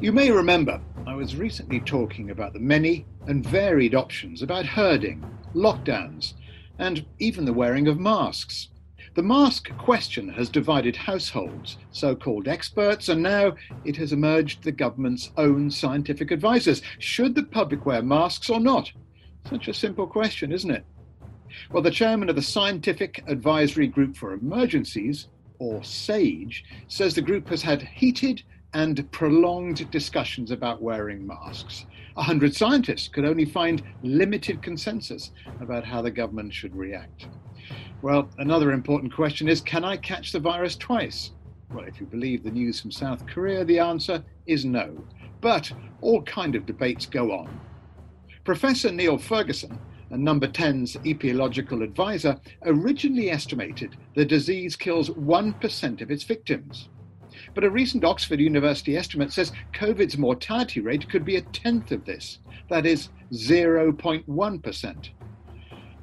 You may remember I was recently talking about the many and varied options about herding, lockdowns, and even the wearing of masks. The mask question has divided households, so-called experts, and now it has emerged the government's own scientific advisors. Should the public wear masks or not? Such a simple question, isn't it? Well, the chairman of the Scientific Advisory Group for Emergencies, or SAGE, says the group has had heated and prolonged discussions about wearing masks. 100 scientists could only find limited consensus about how the government should react. Well, another important question is, can I catch the virus twice? Well, if you believe the news from South Korea, the answer is no. But all kinds of debates go on. Professor Neil Ferguson, a Number 10's epidemiological advisor, originally estimated the disease kills 1% of its victims. But a recent Oxford University estimate says COVID's mortality rate could be a tenth of this, that is 0.1%.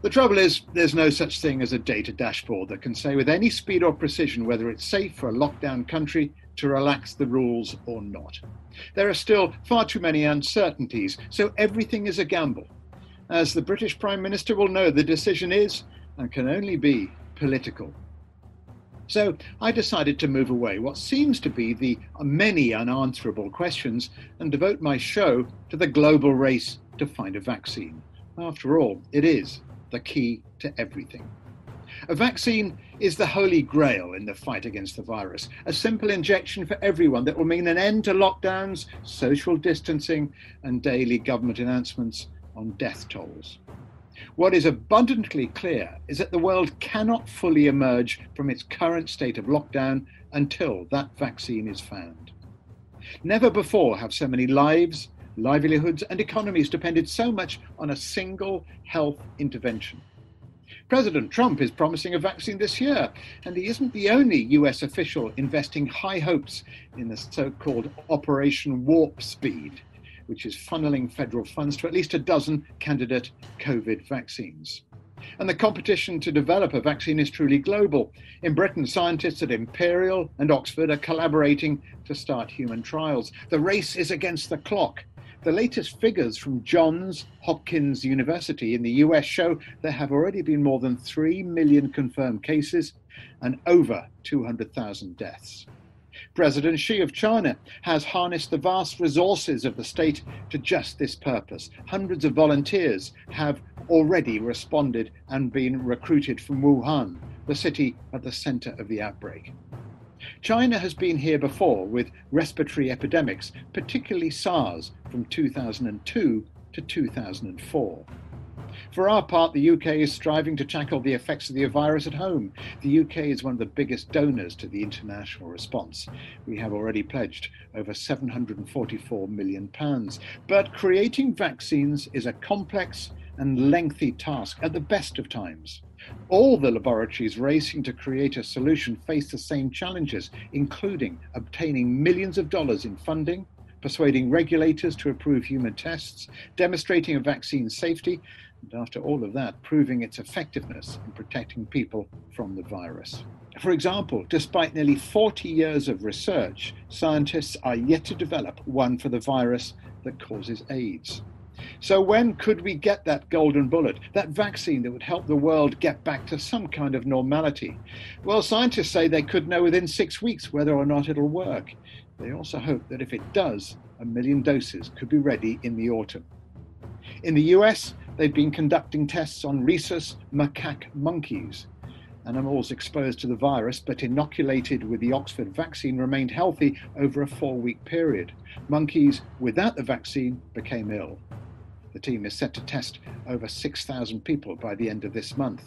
The trouble is, there's no such thing as a data dashboard that can say with any speed or precision whether it's safe for a lockdown country to relax the rules or not. There are still far too many uncertainties, so everything is a gamble. As the British Prime Minister will know, the decision is and can only be political. So I decided to move away what seems to be the many unanswerable questions and devote my show to the global race to find a vaccine. After all, it is the key to everything. A vaccine is the holy grail in the fight against the virus. A simple injection for everyone that will mean an end to lockdowns, social distancing, and daily government announcements on death tolls. What is abundantly clear is that the world cannot fully emerge from its current state of lockdown until that vaccine is found. Never before have so many lives, livelihoods, and economies depended so much on a single health intervention. President Trump is promising a vaccine this year, and he isn't the only US official investing high hopes in the so-called Operation Warp Speed, which is funneling federal funds to at least a dozen candidate COVID vaccines. And the competition to develop a vaccine is truly global. In Britain, scientists at Imperial and Oxford are collaborating to start human trials. The race is against the clock. The latest figures from Johns Hopkins University in the US show there have already been more than 3 million confirmed cases and over 200,000 deaths. President Xi of China has harnessed the vast resources of the state to just this purpose. Hundreds of volunteers have already responded and been recruited from Wuhan, the city at the center of the outbreak. China has been here before with respiratory epidemics, particularly SARS from 2002 to 2004. For our part, the UK is striving to tackle the effects of the virus at home. The UK is one of the biggest donors to the international response. We have already pledged over £744 million. But creating vaccines is a complex and lengthy task at the best of times. All the laboratories racing to create a solution face the same challenges, including obtaining millions of dollars in funding, persuading regulators to approve human tests, demonstrating a vaccine's safety, and after all of that, proving its effectiveness in protecting people from the virus. For example, despite nearly 40 years of research, scientists are yet to develop one for the virus that causes AIDS. So when could we get that golden bullet, that vaccine that would help the world get back to some kind of normality? Well, scientists say they could know within 6 weeks whether or not it'll work. They also hope that if it does, 1 million doses could be ready in the autumn. In the US, they've been conducting tests on rhesus macaque monkeys. Animals exposed to the virus but inoculated with the Oxford vaccine remained healthy over a 4-week period. Monkeys without the vaccine became ill. The team is set to test over 6,000 people by the end of this month.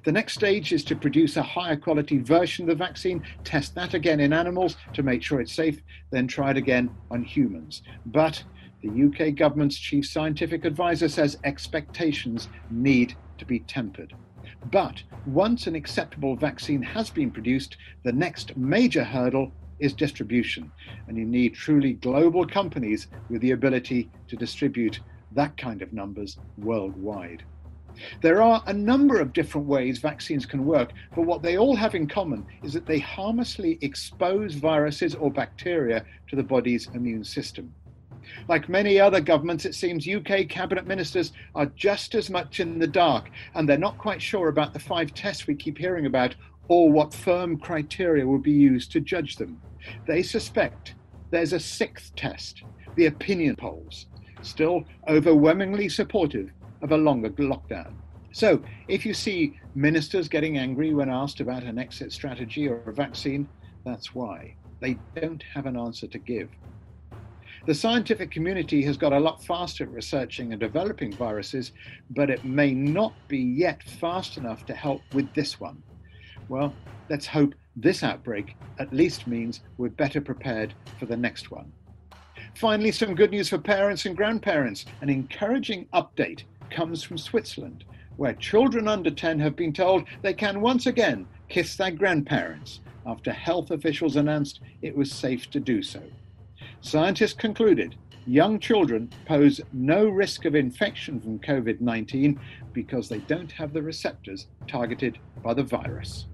The next stage is to produce a higher quality version of the vaccine, test that again in animals to make sure it's safe, then try it again on humans. But the UK government's chief scientific advisor says expectations need to be tempered. But once an acceptable vaccine has been produced, the next major hurdle is distribution. And you need truly global companies with the ability to distribute that kind of numbers worldwide. There are a number of different ways vaccines can work, but what they all have in common is that they harmlessly expose viruses or bacteria to the body's immune system. Like many other governments, it seems UK cabinet ministers are just as much in the dark, and they're not quite sure about the 5 tests we keep hearing about or what firm criteria will be used to judge them. They suspect there's a 6th test, the opinion polls, still overwhelmingly supportive of a longer lockdown. So if you see ministers getting angry when asked about an exit strategy or a vaccine, that's why. They don't have an answer to give. The scientific community has got a lot faster at researching and developing viruses, but it may not be yet fast enough to help with this one. Well, let's hope this outbreak at least means we're better prepared for the next one. Finally, some good news for parents and grandparents. An encouraging update comes from Switzerland, where children under 10 have been told they can once again kiss their grandparents after health officials announced it was safe to do so. Scientists concluded young children pose no risk of infection from COVID-19 because they don't have the receptors targeted by the virus.